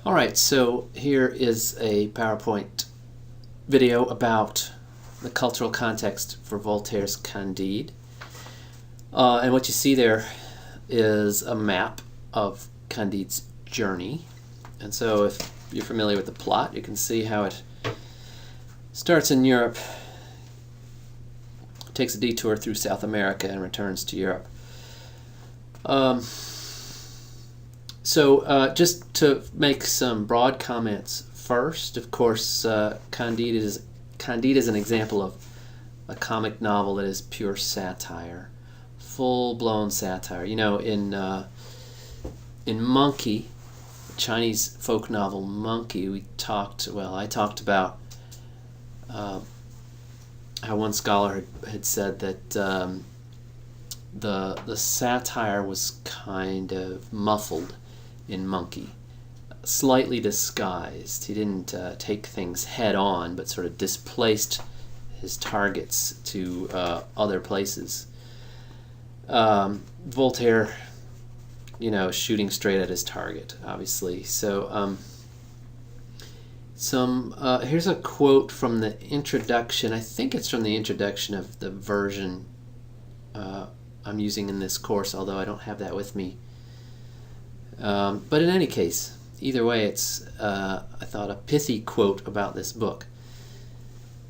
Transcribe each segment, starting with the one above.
Alright, so here is a PowerPoint video about the cultural context for Voltaire's Candide. And what you see there is a map of Candide's journey. And so if you're familiar with the plot, you can see how it starts in Europe, takes a detour through South America, and returns to Europe. Just to make some broad comments first, of course, Candide is an example of a comic novel that is pure satire, full-blown satire. You know, in Monkey, the Chinese folk novel Monkey, I talked about how one scholar had said that the satire was kind of muffled in Monkey, slightly disguised. He didn't take things head on, but sort of displaced his targets to other places. Voltaire, shooting straight at his target, obviously. So here's a quote from the introduction. I think it's from the introduction of the version I'm using in this course, although I don't have that with me. But in any case, either way, it's, I thought, a pithy quote about this book.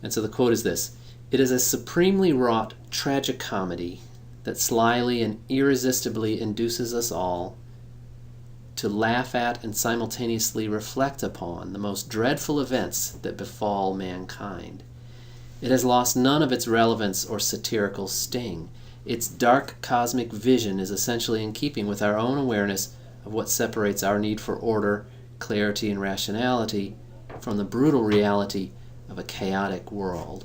And so the quote is this: "It is a supremely wrought tragicomedy that slyly and irresistibly induces us all to laugh at and simultaneously reflect upon the most dreadful events that befall mankind. It has lost none of its relevance or satirical sting. Its dark cosmic vision is essentially in keeping with our own awareness of what separates our need for order, clarity, and rationality from the brutal reality of a chaotic world."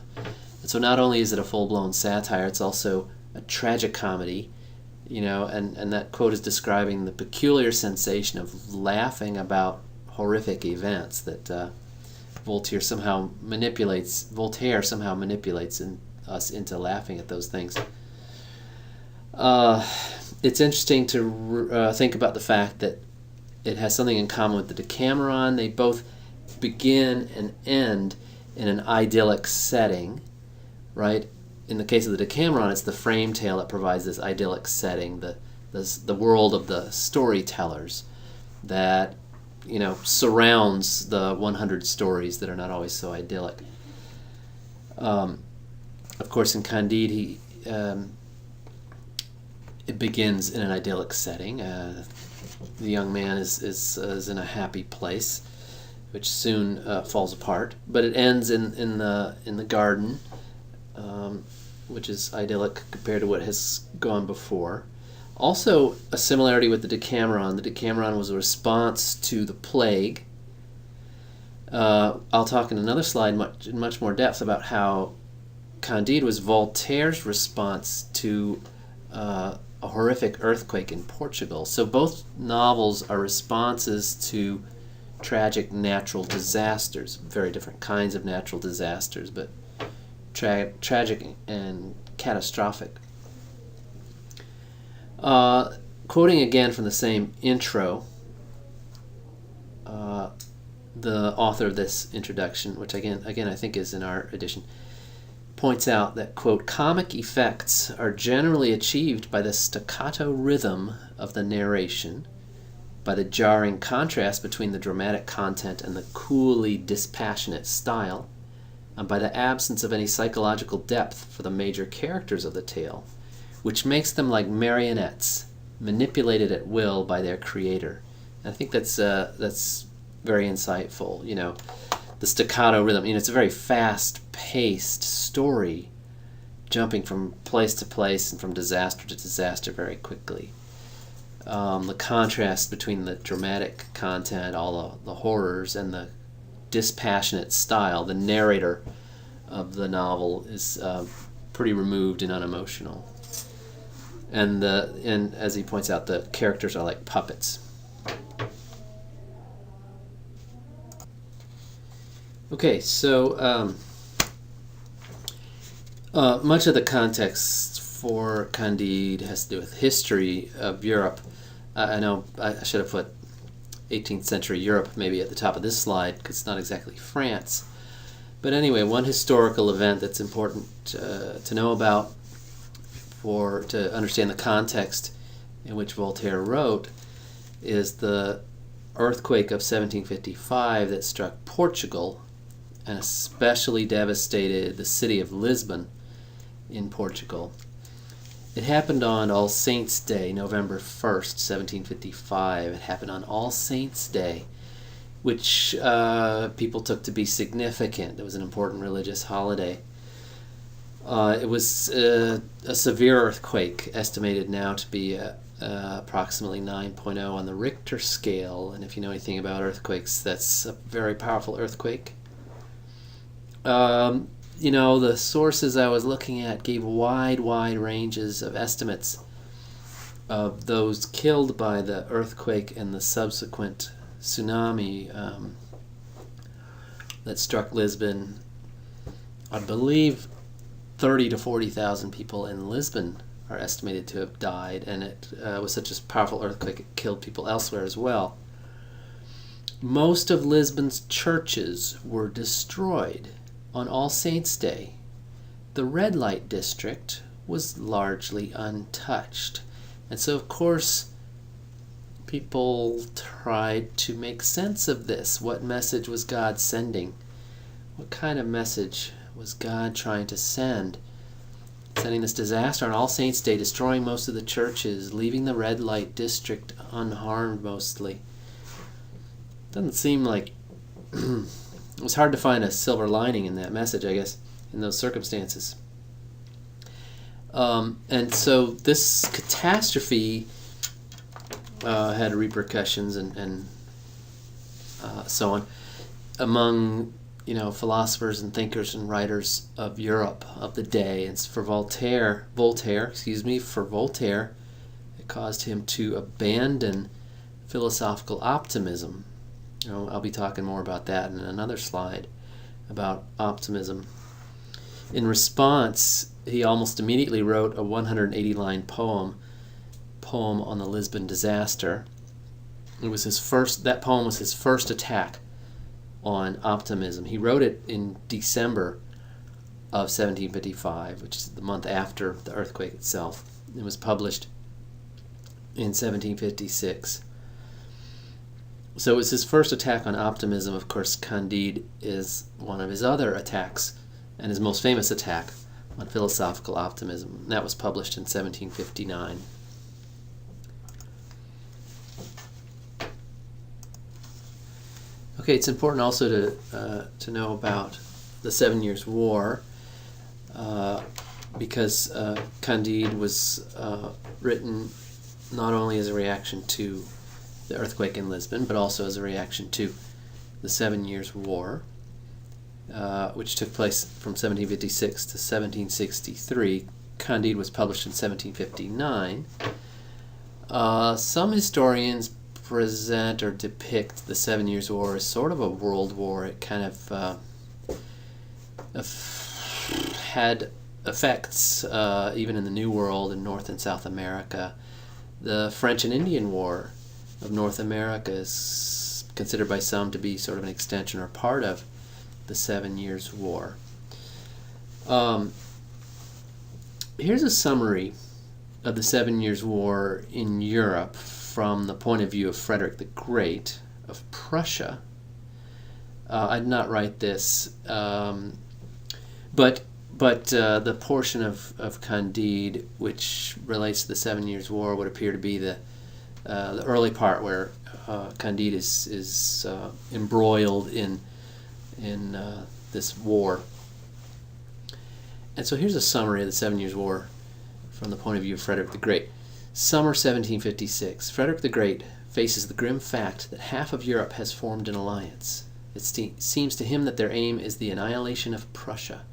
And so not only is it a full-blown satire, it's also a tragicomedy, and that quote is describing the peculiar sensation of laughing about horrific events that Voltaire somehow manipulates us into laughing at those things. It's interesting to think about the fact that it has something in common with the Decameron. They both begin and end in an idyllic setting, right? In the case of the Decameron, it's the frame tale that provides this idyllic setting, the world of the storytellers that surrounds the 100 stories that are not always so idyllic. Of course, in Candide, it begins in an idyllic setting. The young man is in a happy place, which soon falls apart. But it ends in the garden, which is idyllic compared to what has gone before. Also, a similarity with the Decameron. The Decameron was a response to the plague. I'll talk in another slide in much more depth about how Candide was Voltaire's response to a horrific earthquake in Portugal. So both novels are responses to tragic natural disasters, very different kinds of natural disasters, but tragic and catastrophic. Quoting again from the same intro, the author of this introduction, which again I think is in our edition, points out that, quote, "Comic effects are generally achieved by the staccato rhythm of the narration, by the jarring contrast between the dramatic content and the coolly dispassionate style, and by the absence of any psychological depth for the major characters of the tale, which makes them like marionettes, manipulated at will by their creator." And I think that's very insightful. The staccato rhythm. It's a very fast-paced story, jumping from place to place and from disaster to disaster very quickly. The contrast between the dramatic content, all the horrors, and the dispassionate style. The narrator of the novel is pretty removed and unemotional, and as he points out, the characters are like puppets. Okay, so much of the context for Candide has to do with history of Europe. I know I should have put 18th century Europe maybe at the top of this slide, because it's not exactly France. But anyway, one historical event that's important to know about to understand the context in which Voltaire wrote is the earthquake of 1755 that struck Portugal and especially devastated the city of Lisbon in Portugal. It happened on All Saints' Day, November 1st, 1755. It happened on All Saints' Day, which people took to be significant. It was an important religious holiday. It was a severe earthquake, estimated now to be approximately 9.0 on the Richter scale. And if you know anything about earthquakes, that's a very powerful earthquake. The sources I was looking at gave wide ranges of estimates of those killed by the earthquake and the subsequent tsunami that struck Lisbon. I believe 30 to 40,000 people in Lisbon are estimated to have died, and it was such a powerful earthquake it killed people elsewhere as well. Most of Lisbon's churches were destroyed on All Saints' Day. The red light district was largely untouched. And so, of course, people tried to make sense of this. What message was God sending? What kind of message was God trying to send? Sending this disaster on All Saints' Day, destroying most of the churches, leaving the red light district unharmed mostly. Doesn't seem like... It was hard to find a silver lining in that message, I guess, in those circumstances. And so this catastrophe had repercussions and so on among philosophers and thinkers and writers of Europe of the day. And for Voltaire, it caused him to abandon philosophical optimism. I'll be talking more about that in another slide, about optimism. In response, he almost immediately wrote a 180-line poem on the Lisbon disaster. That poem was his first attack on optimism. He wrote it in December of 1755, which is the month after the earthquake itself. It was published in 1756. So it was his first attack on optimism. Of course, Candide is one of his other attacks, and his most famous attack on philosophical optimism. That was published in 1759. Okay, it's important also to know about the 7 Years' War, because Candide was written not only as a reaction to the earthquake in Lisbon, but also as a reaction to the 7 Years' War, which took place from 1756 to 1763. Candide was published in 1759. Some historians present or depict the 7 Years' War as sort of a world war. It kind of had effects even in the New World in North and South America. The French and Indian War of North America is considered by some to be sort of an extension or part of the 7 Years' War. Here's a summary of the 7 Years' War in Europe from the point of view of Frederick the Great of Prussia. I did not write this, but the portion of Candide which relates to the 7 Years' War would appear to be the early part where Candide is embroiled in this war. And so here's a summary of the 7 Years' War from the point of view of Frederick the Great. Summer 1756. Frederick the Great faces the grim fact that half of Europe has formed an alliance. It seems to him that their aim is the annihilation of Prussia,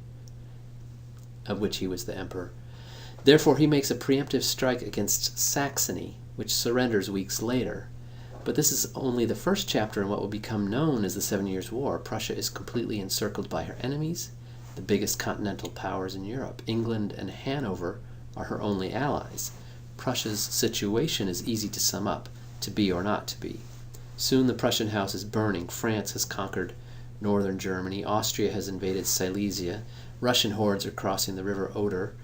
of which he was the emperor. Therefore he makes a preemptive strike against Saxony, which surrenders weeks later. But this is only the first chapter in what will become known as the 7 Years' War. Prussia is completely encircled by her enemies, the biggest continental powers in Europe. England and Hanover are her only allies. Prussia's situation is easy to sum up: to be or not to be. Soon the Prussian house is burning. France has conquered northern Germany. Austria has invaded Silesia. Russian hordes are crossing the river Oder,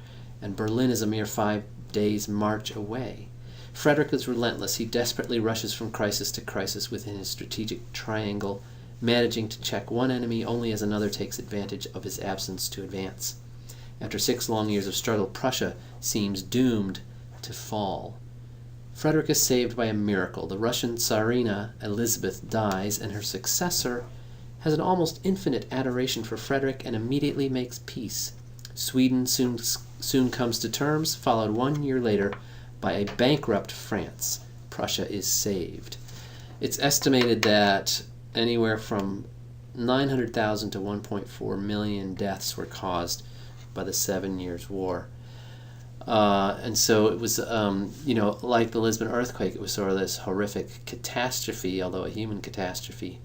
and Berlin is a mere 5 days' march away. Frederick is relentless. He desperately rushes from crisis to crisis within his strategic triangle, managing to check one enemy only as another takes advantage of his absence to advance. After 6 long years of struggle, Prussia seems doomed to fall. Frederick is saved by a miracle. The Russian Tsarina Elizabeth dies, and her successor has an almost infinite adoration for Frederick and immediately makes peace. Sweden soon comes to terms, followed 1 year later by a bankrupt France. Prussia is saved. It's estimated that anywhere from 900,000 to 1.4 million deaths were caused by the 7 Years' War. And so it was, like the Lisbon earthquake, it was sort of this horrific catastrophe, although a human catastrophe,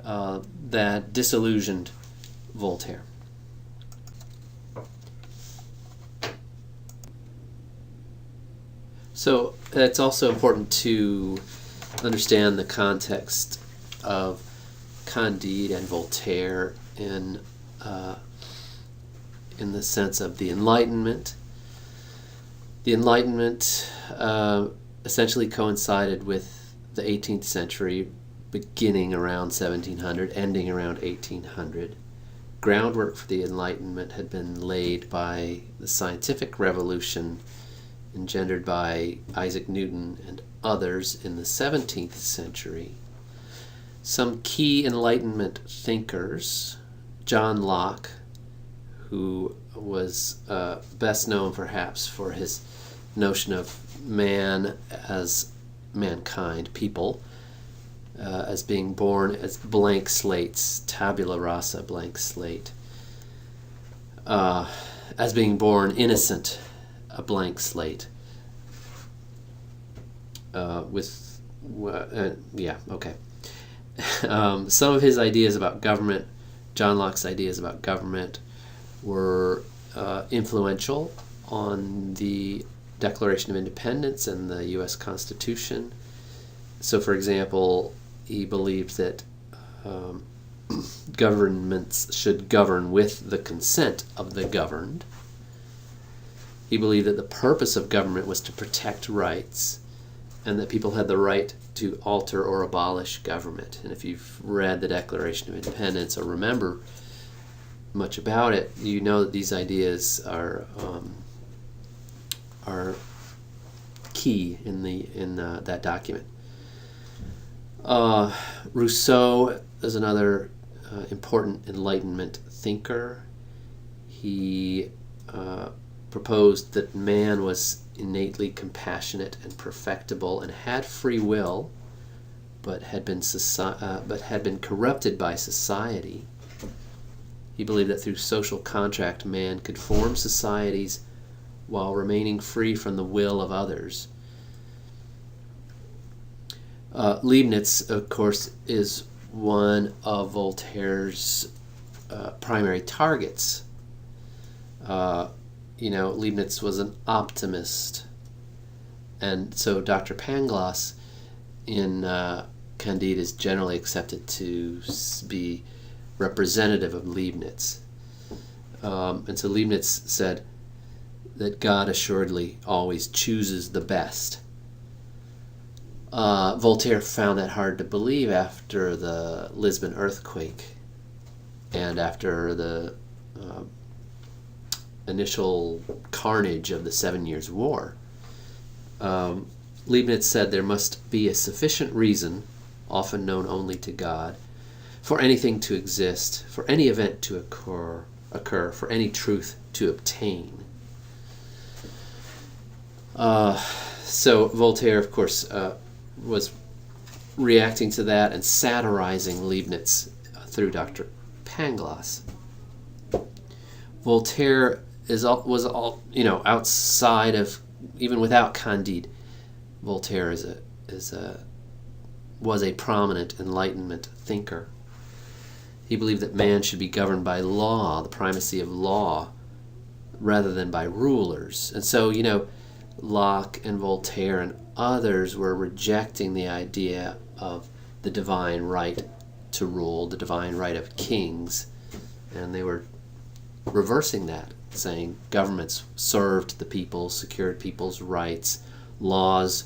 that disillusioned Voltaire. So it's also important to understand the context of Candide and Voltaire in the sense of the Enlightenment. The Enlightenment essentially coincided with the 18th century, beginning around 1700, ending around 1800. Groundwork for the Enlightenment had been laid by the scientific revolution engendered by Isaac Newton and others in the 17th century. Some key Enlightenment thinkers, John Locke, who was best known perhaps for his notion of man as mankind, people, as being born as blank slates, tabula rasa, blank slate, as being born innocent, a blank slate, some of his ideas about government, John Locke's ideas about government, were influential on the Declaration of Independence and the U.S. Constitution. So, for example, he believed that governments should govern with the consent of the governed. He believed that the purpose of government was to protect rights, and that people had the right to alter or abolish government. And if you've read the Declaration of Independence or remember much about it, you know that these ideas are key in that document. Rousseau is another important Enlightenment thinker. He proposed that man was innately compassionate and perfectible and had free will, but had been corrupted by society. He believed that through social contract, man could form societies while remaining free from the will of others. Leibniz, of course, is one of Voltaire's primary targets. Leibniz was an optimist, and so Dr. Pangloss in Candide is generally accepted to be representative of Leibniz. And so Leibniz said that God assuredly always chooses the best. Voltaire found that hard to believe after the Lisbon earthquake and after the initial carnage of the 7 Years' War. Leibniz said there must be a sufficient reason, often known only to God, for anything to exist, for any event to occur, for any truth to obtain. So Voltaire, of course, was reacting to that and satirizing Leibniz through Dr. Pangloss. Voltaire was outside of, even without Candide, Voltaire was a prominent Enlightenment thinker. He believed that man should be governed by law, the primacy of law, rather than by rulers. And so, Locke and Voltaire and others were rejecting the idea of the divine right to rule, the divine right of kings, and they were reversing that, saying governments served the people, secured people's rights, laws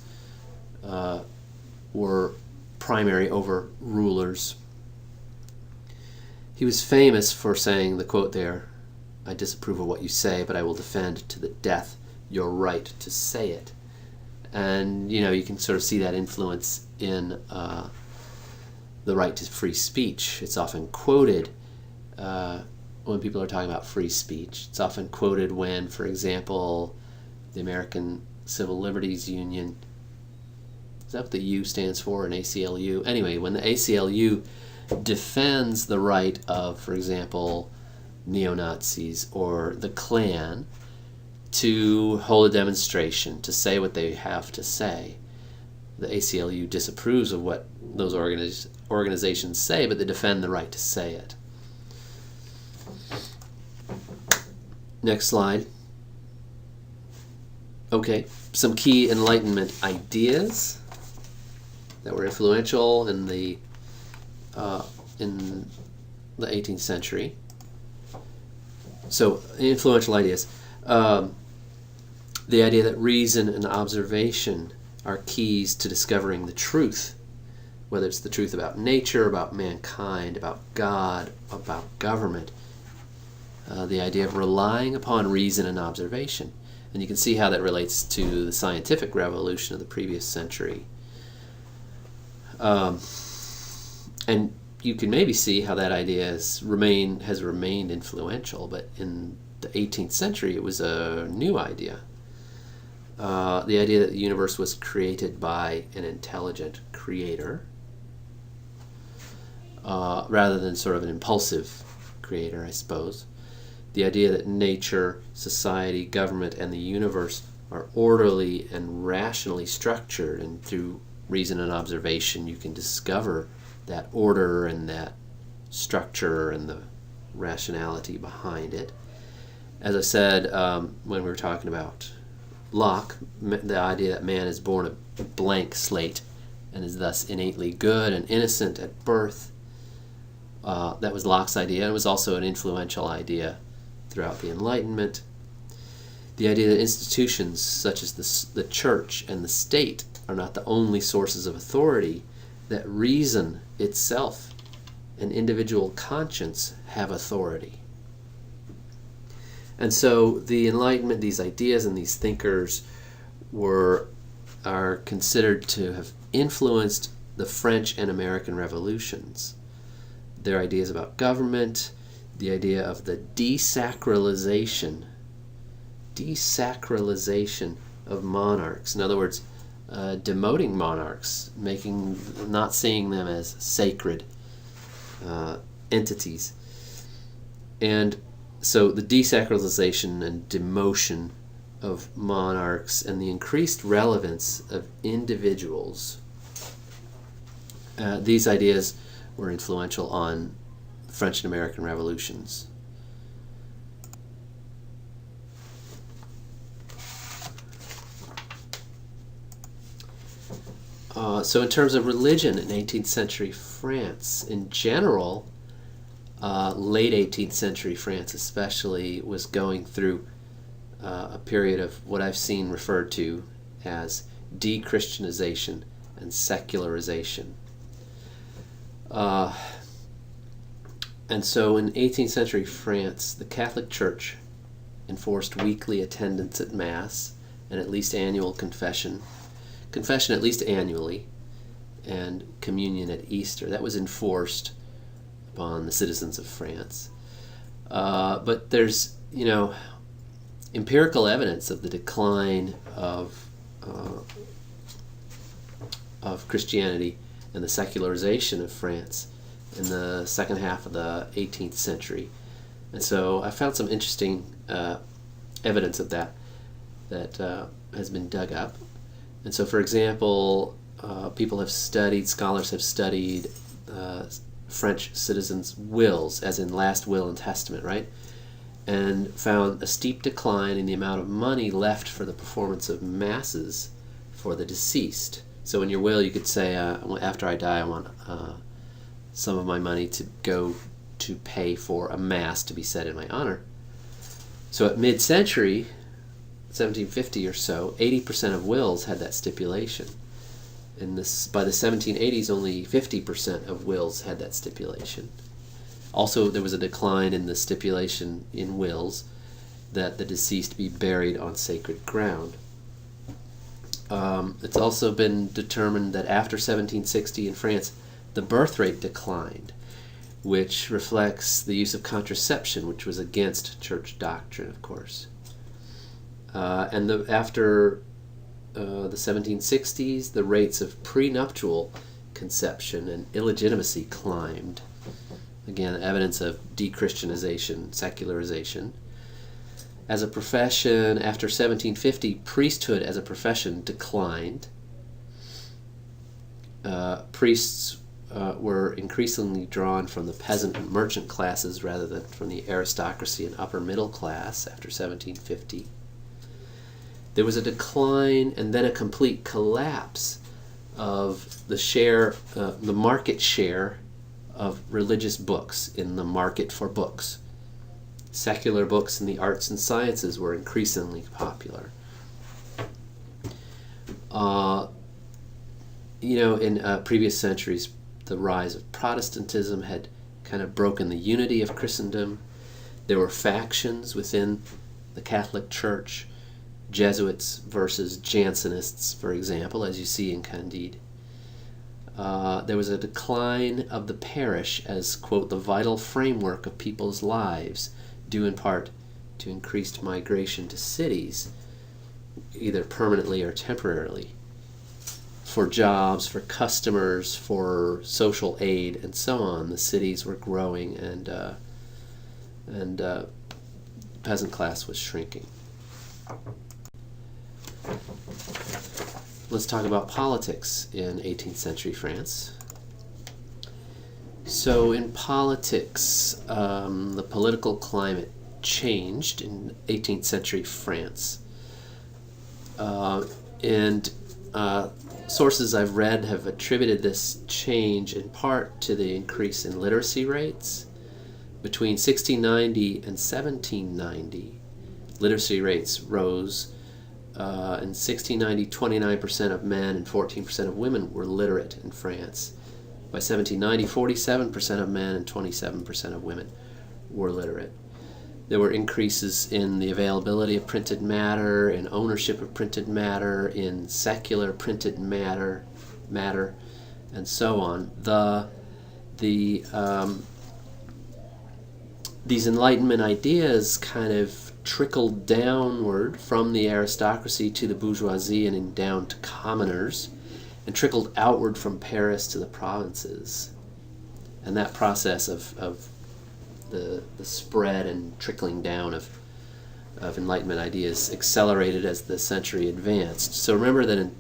were primary over rulers. He was famous for saying the quote there, "I disapprove of what you say, but I will defend to the death your right to say it." And you can sort of see that influence in the right to free speech. It's often quoted when people are talking about free speech. It's often quoted when, for example, the American Civil Liberties Union, is that what the U stands for, an ACLU? Anyway, when the ACLU defends the right of, for example, neo-Nazis or the Klan to hold a demonstration, to say what they have to say, the ACLU disapproves of what those organizations say, but they defend the right to say it. Next slide. Okay, some key Enlightenment ideas that were influential in the 18th century. So, influential ideas. The idea that reason and observation are keys to discovering the truth, whether it's the truth about nature, about mankind, about God, about government. The idea of relying upon reason and observation. And you can see how that relates to the scientific revolution of the previous century. And you can maybe see how that idea has remained influential, but in the 18th century it was a new idea. The idea that the universe was created by an intelligent creator, rather than sort of an impulsive creator, I suppose. The idea that nature, society, government, and the universe are orderly and rationally structured, and through reason and observation you can discover that order and that structure and the rationality behind it. As I said when we were talking about Locke, the idea that man is born a blank slate and is thus innately good and innocent at birth. That was Locke's idea, and it was also an influential idea throughout the Enlightenment. The idea that institutions such as the church and the state are not the only sources of authority, that reason itself and individual conscience have authority. And so the Enlightenment, these ideas and these thinkers are considered to have influenced the French and American revolutions. Their ideas about government, the idea of the desacralization of monarchs. In other words, demoting monarchs, not seeing them as sacred entities. And so the desacralization and demotion of monarchs and the increased relevance of individuals, these ideas were influential on French and American revolutions. So in terms of religion in 18th century France, in general, late 18th century France especially was going through a period of what I've seen referred to as de-Christianization and secularization. And so in 18th century France, the Catholic Church enforced weekly attendance at Mass and at least annual confession at least annually, and communion at Easter. That was enforced upon the citizens of France. But there's, empirical evidence of the decline of Christianity and the secularization of France in the second half of the 18th century. And so I found some interesting evidence of that has been dug up. And so, for example, scholars have studied French citizens' wills, as in last will and testament, right? And found a steep decline in the amount of money left for the performance of masses for the deceased. So in your will, you could say, after I die, I want some of my money to go to pay for a mass to be said in my honor. So at mid-century, 1750 or so, 80% of wills had that stipulation. By the 1780s, only 50% of wills had that stipulation. Also, there was a decline in the stipulation in wills that the deceased be buried on sacred ground. It's also been determined that after 1760 in France, the birth rate declined, which reflects the use of contraception, which was against church doctrine, of course. After the 1760s, the rates of prenuptial conception and illegitimacy climbed. Again, evidence of de-Christianization, secularization. As a profession, after 1750, priesthood as a profession declined. Priests were increasingly drawn from the peasant and merchant classes rather than from the aristocracy and upper middle class after 1750. There was a decline and then a complete collapse of the market share of religious books in the market for books. Secular books in the arts and sciences were increasingly popular. In previous centuries, the rise of Protestantism had kind of broken the unity of Christendom. There were factions within the Catholic Church, Jesuits versus Jansenists, for example, as you see in Candide. There was a decline of the parish as, quote, the vital framework of people's lives, due in part to increased migration to cities, either permanently or temporarily, for jobs, for customers, for social aid, and so on. The cities were growing, and peasant class was shrinking. Let's talk about politics in 18th century France. So in politics, the political climate changed in 18th century France. Sources I've read have attributed this change in part to the increase in literacy rates. Between 1690 and 1790, literacy rates rose. In 1690, 29% of men and 14% of women were literate in France. By 1790, 47% of men and 27% of women were literate. There were increases in the availability of printed matter, in ownership of printed matter, in secular printed matter, and so on. These Enlightenment ideas kind of trickled downward from the aristocracy to the bourgeoisie and down to commoners, and trickled outward from Paris to the provinces. And that process of the spread and trickling down of Enlightenment ideas accelerated as the century advanced. So remember that it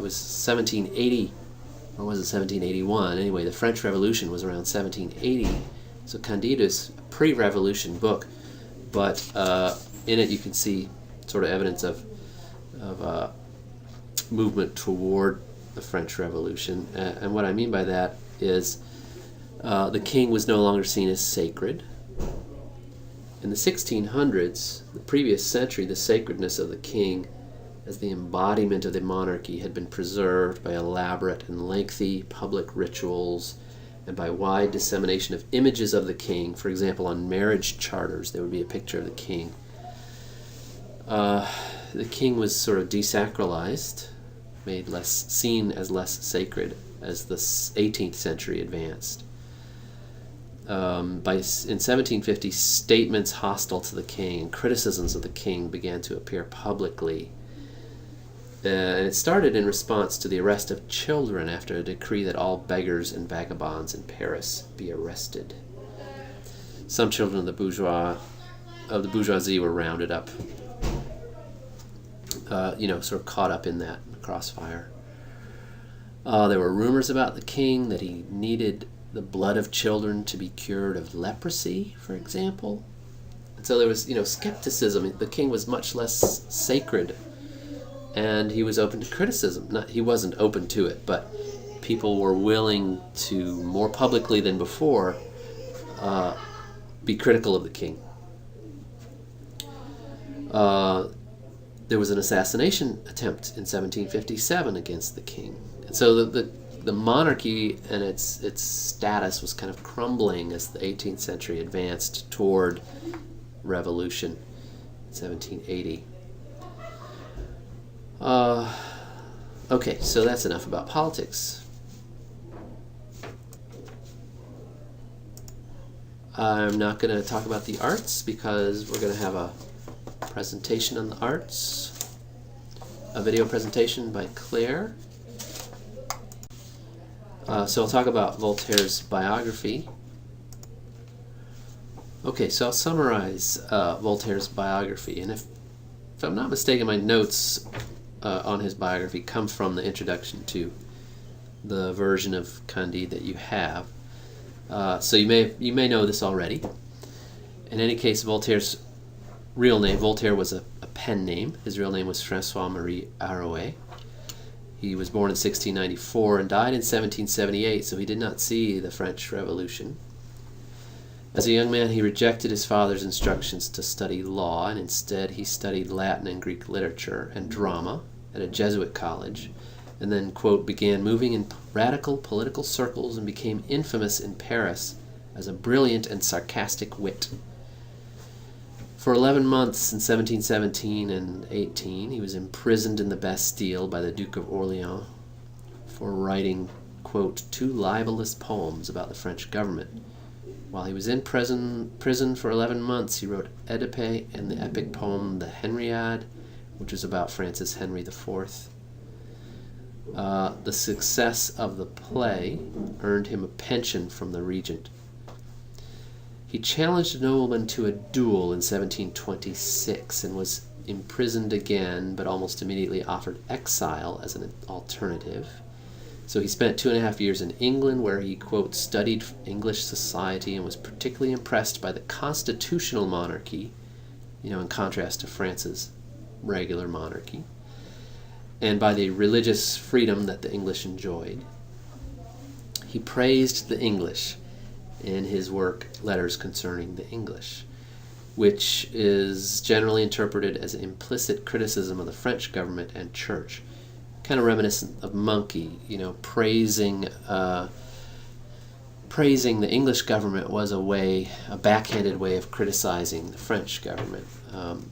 was 1780, or was it 1781? Anyway, the French Revolution was around 1780. So Candide is a pre-revolution book, but in it you can see sort of evidence of movement toward the French Revolution. And what I mean by that is the king was no longer seen as sacred. In the 1600s, the previous century, the sacredness of the king as the embodiment of the monarchy had been preserved by elaborate and lengthy public rituals and by wide dissemination of images of the king. For example, on marriage charters, there would be a picture of the king. The king was sort of desacralized, made seen as less sacred as the 18th century advanced. In 1750, statements hostile to the king and criticisms of the king began to appear publicly. And it started in response to the arrest of children after a decree that all beggars and vagabonds in Paris be arrested. Some children of the bourgeoisie were rounded up, sort of caught up in that crossfire. There were rumors about the king that he needed the blood of children to be cured of leprosy, for example. And so there was, skepticism. The king was much less sacred and he was open to criticism. He wasn't open to it, but people were willing to, more publicly than before, be critical of the king. There was an assassination attempt in 1757 against the king. And so the monarchy and its status was kind of crumbling as the 18th century advanced toward revolution in 1780. Okay, so that's enough about politics. I'm not going to talk about the arts because we're going to have a presentation on the arts, a video presentation by Claire. So I'll talk about Voltaire's biography. Okay, so I'll summarize Voltaire's biography, and if I'm not mistaken, my notes on his biography come from the introduction to the version of Candide that you have. So you may know this already. In any case, Voltaire's real name, Voltaire was a pen name. His real name was François-Marie Arouet. He was born in 1694 and died in 1778, so he did not see the French Revolution. As a young man, he rejected his father's instructions to study law, and instead he studied Latin and Greek literature and drama at a Jesuit college, and then, quote, began moving in radical political circles and became infamous in Paris as a brilliant and sarcastic wit. For 11 months in 1717 and 18, he was imprisoned in the Bastille by the Duke of Orleans for writing, quote, 2 libelous poems about the French government. While he was in prison for 11 months, he wrote Oedipe and the epic poem The Henriade, which was about Francis Henry IV. The success of the play earned him a pension from the regent. He challenged a nobleman to a duel in 1726 and was imprisoned again, but almost immediately offered exile as an alternative. So he spent 2.5 years in England, where he, quote, studied English society and was particularly impressed by the constitutional monarchy, in contrast to France's regular monarchy, and by the religious freedom that the English enjoyed. He praised the English in his work Letters Concerning the English, which is generally interpreted as an implicit criticism of the French government and church, kind of reminiscent of Monkey. Praising the English government was a backhanded way of criticizing the French government.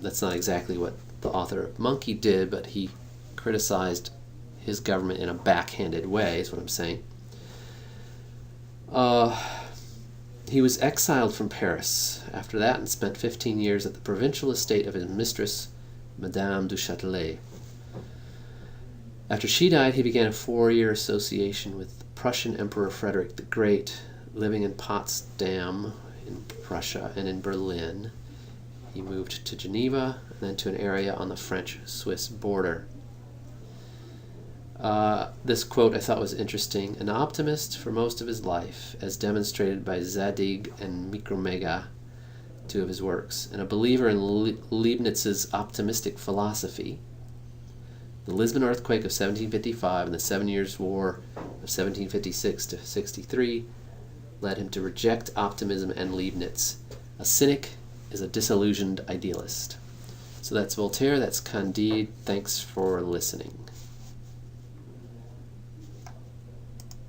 That's not exactly what the author of Monkey did, but he criticized his government in a backhanded way, is what I'm saying. He was exiled from Paris after that and spent 15 years at the provincial estate of his mistress, Madame du Châtelet. After she died, he began a 4-year association with Prussian Emperor Frederick the Great, living in Potsdam in Prussia and in Berlin. He moved to Geneva and then to an area on the French-Swiss border. This quote I thought was interesting. An optimist for most of his life, as demonstrated by Zadig and Micromega, 2 of his works, and a believer in Leibniz's optimistic philosophy. The Lisbon earthquake of 1755 and the 7 Years' War of 1756 to 63 led him to reject optimism and Leibniz. A cynic is a disillusioned idealist. So that's Voltaire, that's Candide. Thanks for listening.